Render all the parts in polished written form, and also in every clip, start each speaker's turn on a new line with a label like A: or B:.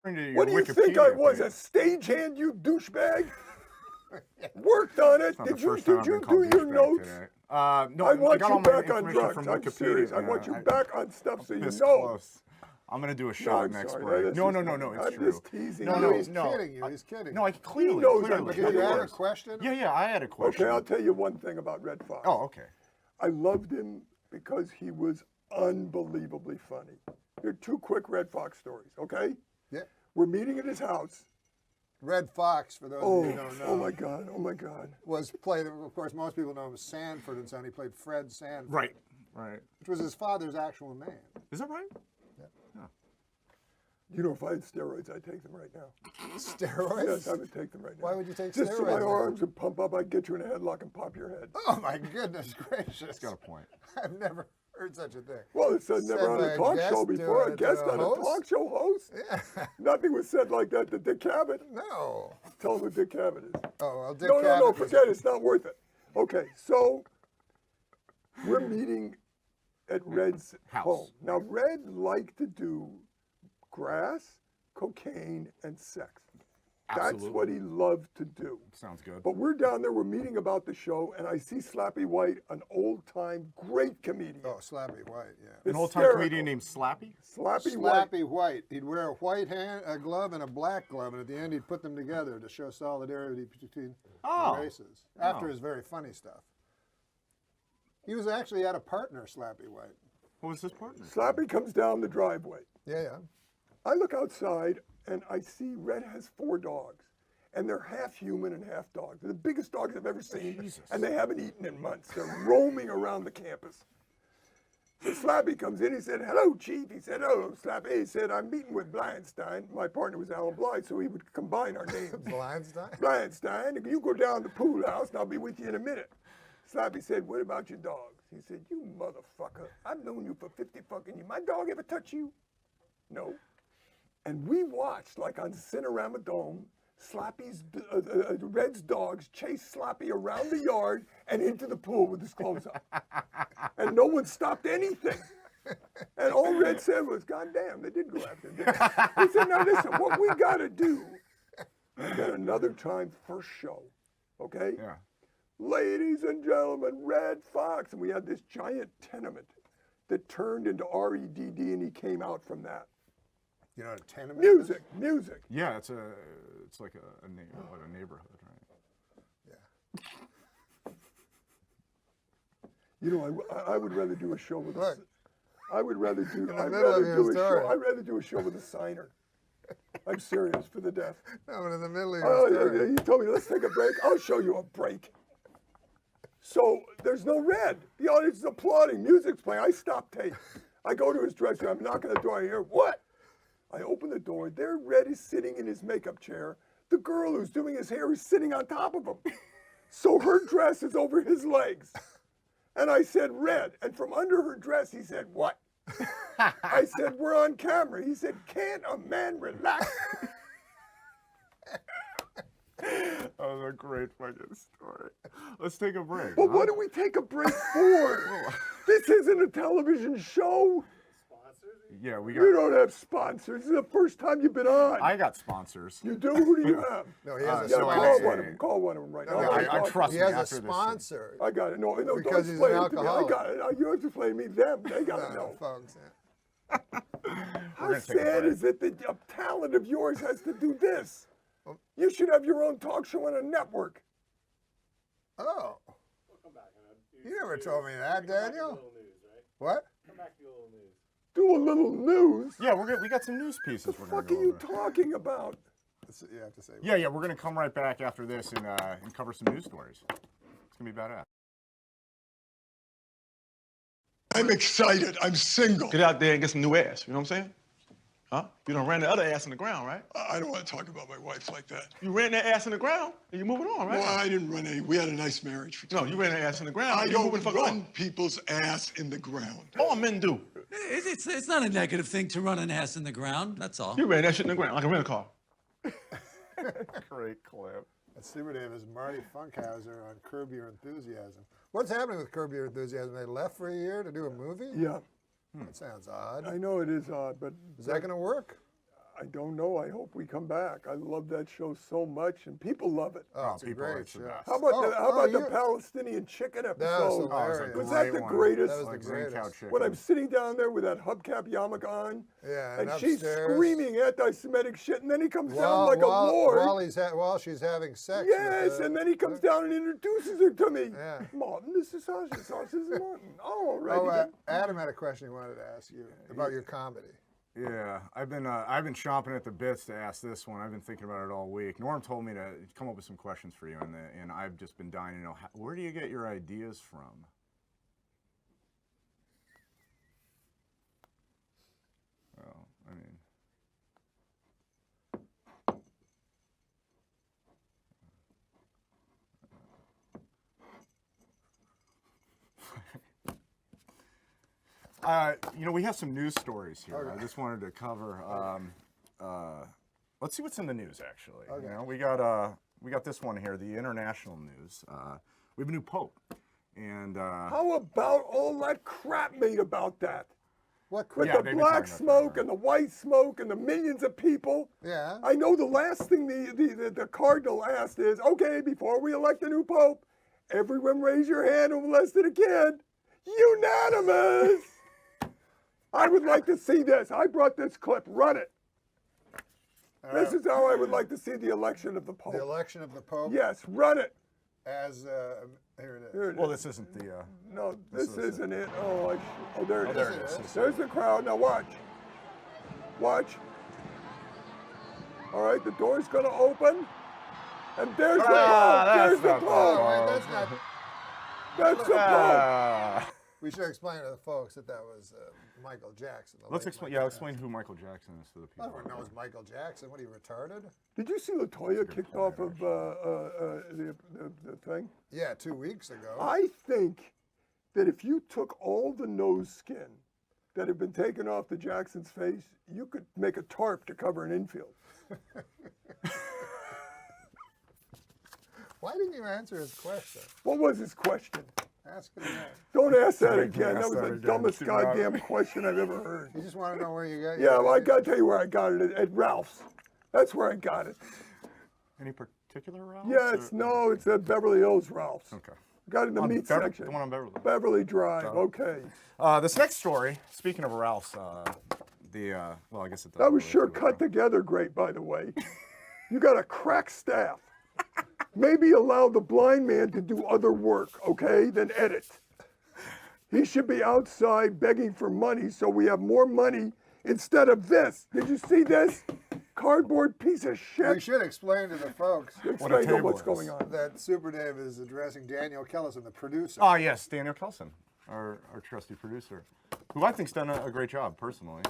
A: What do you think I was, a stagehand, you douchebag? Worked on it. Did you do your notes?
B: No,
A: I want you back on drugs.
B: From
A: I'm
B: Wikipedia,
A: serious. I want you back on stuff so you know.
B: Close. I'm gonna do a shot next break. No, it's
A: I'm
B: true.
A: just teasing you.
C: No, he's kidding you. He's kidding.
B: No, I clearly.
C: Did you have a question?
B: Yeah, I had a question.
A: Okay, I'll tell you one thing about Red Fox.
B: Oh, okay.
A: I loved him because he was unbelievably funny. Here are 2 quick Red Fox stories, okay?
C: Yeah.
A: We're meeting at his house.
C: Red Fox, for those of you who don't know.
A: Oh my God.
C: Was played, of course, most people know him as Sanford and Son. He played Fred Sanford.
B: Right.
C: Which was his father's actual name.
B: Is that right?
A: You know, if I had steroids, I'd take them right now.
C: Steroids?
A: Yes, I would take them right now.
C: Why would you take
A: Just
C: steroids?
A: so my arms would pump up, I'd get you in a headlock and pop your head.
C: Oh my goodness gracious!
B: He's got a point.
C: I've never heard such a thing.
A: Well, it's never on a talk show before. A guest on a talk show host?
C: Yeah.
A: Nothing was said like that to Dick Cavett.
C: No.
A: Tell him what Dick Cavett is.
C: Oh, well, Dick
A: No,
C: Cavett
A: forget it. It's not worth it. Okay, so we're meeting at Red's home. Now, Red liked to do grass, cocaine, and sex.
B: Absolutely.
A: That's what he loved to do.
B: Sounds good.
A: But we're down there, we're meeting about the show, and I see Slappy White, an old-time great comedian.
C: Oh, Slappy White, yeah.
B: An old-time comedian named Slappy?
C: Slappy White. He'd wear a white glove and a black glove, and at the end he'd put them together to show solidarity between the races. After his very funny stuff. He was actually had a partner, Slappy White.
B: What was his partner?
A: Slappy comes down the driveway.
C: Yeah.
A: I look outside, and I see Red has 4 dogs. And they're half human and half dogs. They're the biggest dogs I've ever seen. Jesus. And they haven't eaten in months. They're roaming around the campus. So Slappy comes in. He said, "Hello, Chief." He said, "Hello, Slappy." He said, "I'm meeting with Blindstein." My partner was Alan Blythe, so he would combine our names.
C: Blindstein?
A: Blindstein. You go down to the pool house, and I'll be with you in a minute. Slappy said, "What about your dogs?" He said, "You motherfucker. I've known you for 50 fucking years. My dog ever touch you?" No. And we watched, like on Cinerama Dome, Red's dogs chase Slappy around the yard and into the pool with his clothes on. And no one stopped anything. And all Red said was, "God damn, they did go after him." He said, "Now listen, what we got to do," and then another time, first show, okay?
B: Yeah.
A: Ladies and gentlemen, Red Fox. And we had this giant tenement that turned into REDD, and he came out from that.
C: You know what a tenement
A: Music.
B: Yeah, it's like a neighborhood, right?
C: Yeah.
A: You know, I would rather do a show with
C: Look.
A: I'd rather do a show with a signer. I'm serious, for the deaf.
C: No, but in the middle of your story.
A: Yeah, you told me, let's take a break. I'll show you a break. So there's no Red. The audience is applauding. Music's playing. I stop tape. I go to his dressing room. I'm knocking on the door. I hear, "What?" I open the door. There Red is sitting in his makeup chair. The girl who's doing his hair is sitting on top of him. So her dress is over his legs. And I said, "Red." And from under her dress, he said, "What?" I said, "We're on camera." He said, "Can't a man relax?"
B: That was a great fucking story. Let's take a break.
A: But what do we take a break for? This isn't a television show.
B: Yeah, we got.
A: You don't have sponsors. This is the first time you've been on.
B: I got sponsors.
A: You do? Who do you have?
C: No, he has a
A: Yeah,
C: sponsor.
A: call one of them right now.
B: I trust
C: He
B: me
C: has a
B: after this.
C: sponsor.
A: I got it. No,
C: Because
A: don't
C: he's
A: explain
C: an
A: it to me. I
C: alcoholic.
A: got it. You have to explain to me. Them. They got to
C: No,
A: know.
C: folks.
A: How sad is it that a talent of yours has to do this? You should have your own talk show on a network.
C: Oh. You never told me that, Daniel. What?
D: Come back to a little news.
A: Do a little news.
B: Yeah, we got some news pieces.
A: What the
B: we're gonna
A: fuck
B: go
A: are you
B: over.
A: talking about?
C: You have to say.
B: Yeah, we're gonna come right back after this and cover some news stories. It's gonna be badass.
A: I'm excited. I'm single.
E: Get out there and get some new ass. You know what I'm saying? Huh? You done ran the other ass in the ground, right?
A: I don't want to talk about my wife like that.
E: You ran that ass in the ground and you're moving on, right?
A: Well, I didn't run any. We had a nice marriage. For
E: No, you ran that ass in the ground.
A: I
E: and
A: don't
E: you're moving the fuck
A: run
E: on.
A: people's ass in the ground.
E: All men do.
F: It's not a negative thing to run an ass in the ground, that's all.
E: You ran that shit in the ground like a rental car.
B: Great clip.
C: That's Super Dave is Marty Funkhauser on Curb Your Enthusiasm. What's happening with Curb Your Enthusiasm? They left for a year to do a movie?
A: Yeah,
C: That sounds odd.
A: I know it is odd, but
C: Is that going to work?
A: I don't know. I hope we come back. I love that show so much, and people love it.
C: Oh, it's a
B: people,
C: great
B: it's the
C: show.
B: best.
A: How about the
C: you-
A: Palestinian chicken
C: That was
A: episode?
C: hilarious.
A: Was that the
B: one.
A: greatest?
C: That was
B: Like
C: the
B: green cow
C: greatest.
B: chicken.
A: When I'm sitting down there with that hubcap yarmulke on,
C: Yeah,
A: and
C: and
A: she's
C: upstairs,
A: screaming anti-Semitic shit, and then he comes down like a lord.
C: while she's having sex.
A: Yes,
C: with
A: and then he comes down and introduces her to me.
C: Yeah.
A: Martin, this is Sasha. This is Martin. Oh, right.
C: Oh, Adam had a question he wanted to ask you about your comedy.
B: Yeah, I've been chomping at the bits to ask this one. I've been thinking about it all week. Norm told me to come up with some questions for you, and I've just been dying to know where do you get your ideas from? Well, I mean, we have some news stories here.
C: Okay.
B: I just wanted to cover. Let's see what's in the news. Actually,
C: Okay.
B: we got this one here. The international news. We have a new pope, and
A: How about all that crap made about that?
C: What?
A: With
B: Yeah,
A: the
B: they've been
A: black
B: talking about that,
A: smoke
B: right.
A: and the white smoke and the millions of people.
C: Yeah.
A: I know the last thing the cardinal asked is, okay, before we elect a new pope, everyone raise your hand who molested a kid. Unanimous. I would like to see this. I brought this clip. Run it. This is how I would like to see the election of the Pope.
C: The election of the Pope.
A: Yes, run it.
C: As here it is.
A: Here it
B: well,
A: is.
B: this isn't the.
A: No, this
B: this is
A: isn't it. Oh, there it is.
B: there it is.
A: There's the crowd. Now watch. Watch. All right, the door's going to open. And there's the Pope. There's the
B: not
C: Oh,
A: Pope.
C: wait, that's not.
A: That's the Pope.
B: Ah.
C: We should explain to the folks that was Michael Jackson.
B: Let's explain. Yeah, explain who Michael Jackson is to the people.
C: Everyone knows Michael Jackson. What are you, retarded?
A: Did you see Latoya kicked off of the thing?
C: Yeah, 2 weeks ago.
A: I think that if you took all the nose skin that had been taken off the Jackson's face, you could make a tarp to cover an infield.
C: Why didn't you answer his question?
A: What was his question?
C: Ask him again.
A: Don't ask that
B: Sorry,
A: again. That
B: ask
A: was
B: that
A: the
B: again.
A: dumbest
B: Too loud.
A: goddamn question I've ever heard.
C: You just want to know where you got.
A: Yeah,
C: your
A: well, I
C: ideas?
A: gotta tell you where I got it at Ralph's. That's where I got it.
B: Any particular Ralph's?
A: Yes,
B: or-
A: no, it's at Beverly Hills Ralph's.
B: Okay.
A: Got it in the meat section.
B: The one on Beverly.
A: Beverly Drive. Okay.
B: This next story, speaking of Ralph's, well, I guess it does.
A: That was
B: relate
A: sure
B: to it,
A: cut together great, by the way. You got a crack staff. Maybe allow the blind man to do other work, okay, than edit. He should be outside begging for money so we have more money instead of this. Did you see this? Cardboard piece of
C: We
A: shit.
C: should explain to the folks
A: Explain to them
B: table
A: what's
B: is.
A: going on.
C: that Super Dave is addressing Daniel Kellison, the producer.
B: Ah, yes, Daniel Kelson, our trusty producer, who I think's done a great job personally.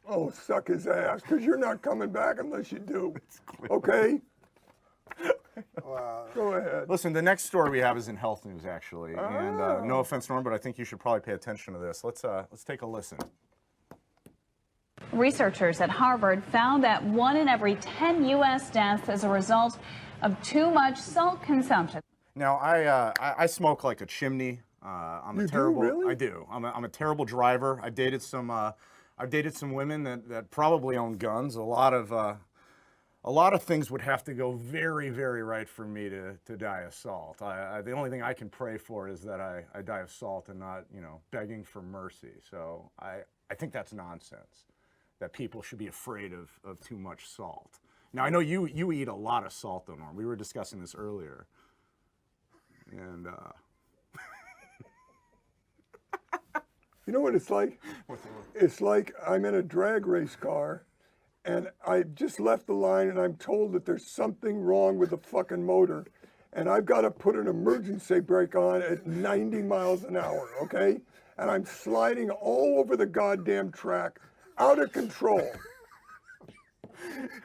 A: Oh, suck his ass, because you're not coming back unless you do. Okay?
C: Wow.
A: Go ahead.
B: Listen, the next story we have is in health news, actually, and no offense, Norm, but I think you should probably pay attention to this. Let's take a listen.
D: Researchers at Harvard found that 1 in every 10 U.S. deaths is a result of too much salt consumption.
B: Now, I smoke like a chimney. I'm
A: You
B: a
A: do,
B: terrible.
A: really?
B: I do. I'm a terrible driver. I've dated some women that probably own guns. A lot of things would have to go very, very right for me to die of salt. The only thing I can pray for is that I die of salt and not, begging for mercy. So I think that's nonsense, that people should be afraid of too much salt. Now, I know you eat a lot of salt, though, Norm. We were discussing this earlier. And
A: You know what it's like? It's like I'm in a drag race car and I just left the line and I'm told that there's something wrong with the fucking motor and I've got to put an emergency brake on at 90 miles an hour, okay? And I'm sliding all over the goddamn track, out of control.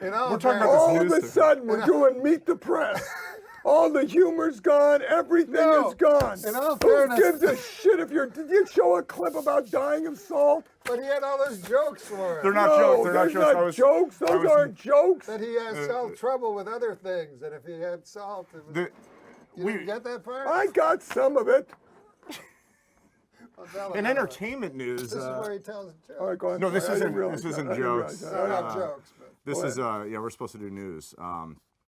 C: In all
B: We're talking
C: fairness-
B: about
A: All of
B: this
A: a
B: news
A: sudden, we're doing Meet the Press. All the humor's gone. Everything
C: No,
A: is gone.
C: in all
A: Who
C: fairness-
A: gives a shit if you're... Did you show a clip about dying of salt?
C: But he had all those jokes for it.
B: They're not
A: No,
B: jokes. They're not
A: there's
B: jokes.
A: not jokes. Those aren't jokes.
C: That he has salt trouble with other things, and if he had salt, it was, you didn't get that part?
A: I got some of it.
C: Well, tell him
B: In
C: about it.
B: entertainment news,
C: This is where he tells jokes.
A: All right, go on.
B: No, this
A: Sorry, I didn't
B: isn't-
A: realize
B: this
A: that.
B: isn't
A: I didn't
B: jokes.
A: realize that.
C: They're not jokes, but
B: This
A: Go
B: is yeah, we're supposed to do news.